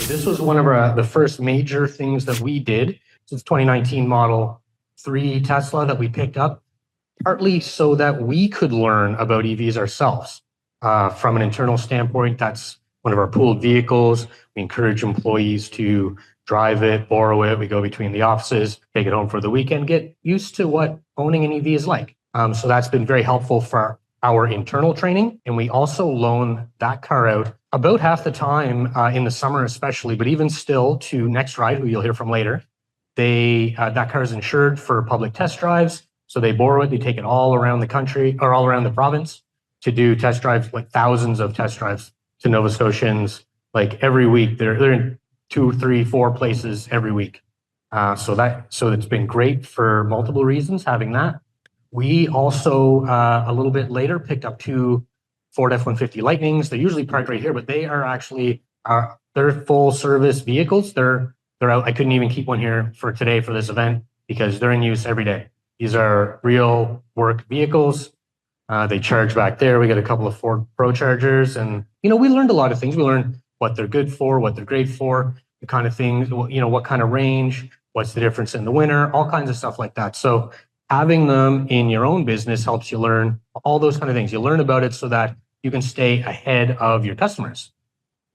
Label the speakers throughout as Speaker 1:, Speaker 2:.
Speaker 1: This was one of the first major things that we did since 2019 Model 3 Tesla that we picked up, partly so that we could learn about EVs ourselves. From an internal standpoint, that's one of our pooled vehicles. We encourage employees to drive it, borrow it. We go between the offices, take it home for the weekend, get used to what owning an EV is like. So that's been very helpful for our internal training. And we also loan that car out about half the time in the summer especially, but even still to Next Ride, who you'll hear from later. That car is insured for public test drives. So they borrow it, they take it all around the country or all around the province to do test drives, like thousands of test drives to Nova Scotians. Like every week, they're in 2, 3, 4 places every week. So it's been great for multiple reasons having that. We also, a little bit later, picked up 2 Ford F-150 Lightnings. They're usually parked right here, but they are actually, they're full service vehicles. They're out. I couldn't even keep one here for today for this event because they're in use every day. These are real work vehicles. They charge back there. We got a couple of Ford Pro chargers, and we learned a lot of things. We learned what they're good for, what they're great for, the kind of things, what kind of range, what's the difference in the winter, all kinds of stuff like that. So having them in your own business helps you learn all those kind of things. You learn about it so that you can stay ahead of your customers.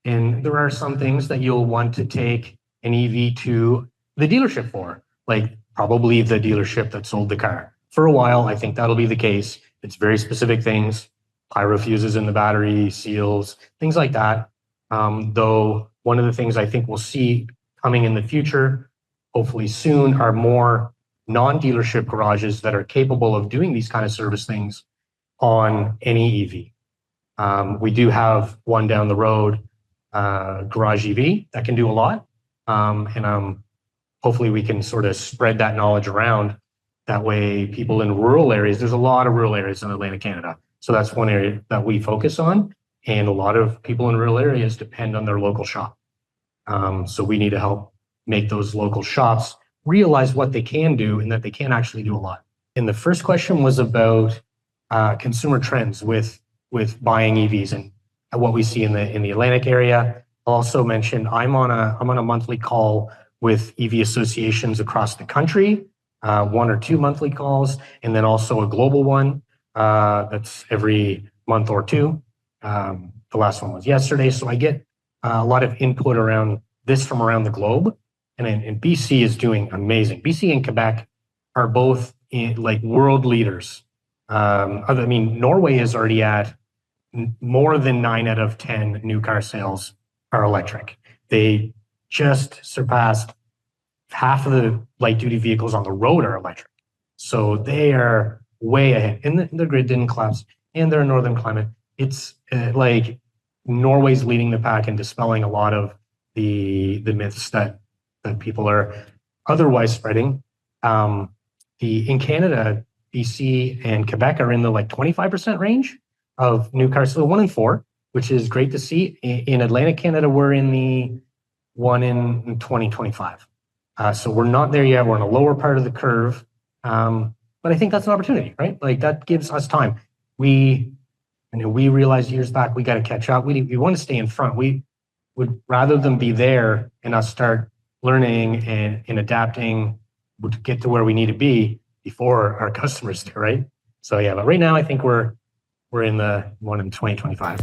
Speaker 1: And there are some things that you'll want to take an EV to the dealership for, like probably the dealership that sold the car. For a while, I think that'll be the case. It's very specific things, pyro fuses in the battery, seals, things like that. Though one of the things I think we'll see coming in the future, hopefully soon, are more non-dealership garages that are capable of doing these kind of service things on any EV. We do have one down the road, Garage EV, that can do a lot. And hopefully we can sort of spread that knowledge around. That way people in rural areas, there's a lot of rural areas in Atlantic Canada. So that's one area that we focus on. And a lot of people in rural areas depend on their local shop. So we need to help make those local shops realize what they can do and that they can actually do a lot. And the first question was about consumer trends with buying EVs and what we see in the Atlantic area. I'll also mention I'm on a monthly call with EV associations across the country, 1 or 2 monthly calls, and then also a global one that's every month or 2. The last one was yesterday, so I get a lot of input around this from around the globe. And BC is doing amazing. BC and Quebec are both like world leaders. Norway is already at more than 9 out of 10 new car sales are electric. They just surpassed half of the light duty vehicles on the road are electric. So they are way ahead. And the grid didn't collapse. And they're a northern climate. It's like Norway's leading the pack and dispelling a lot of the myths that people are otherwise spreading. In Canada, BC and Quebec are in the 25% range of new cars. So 1 in 4, which is great to see. In Atlantic Canada, we're in the 1 in 2025. So we're not there yet. We're in a lower part of the curve. But I think that's an opportunity, right? Like that gives us time. We realized years back, we got to catch up. We want to stay in front. We would rather than be there and us start learning and adapting to get to where we need to be before our customers do, right? So yeah, but right now I think we're in the 1 in 2025.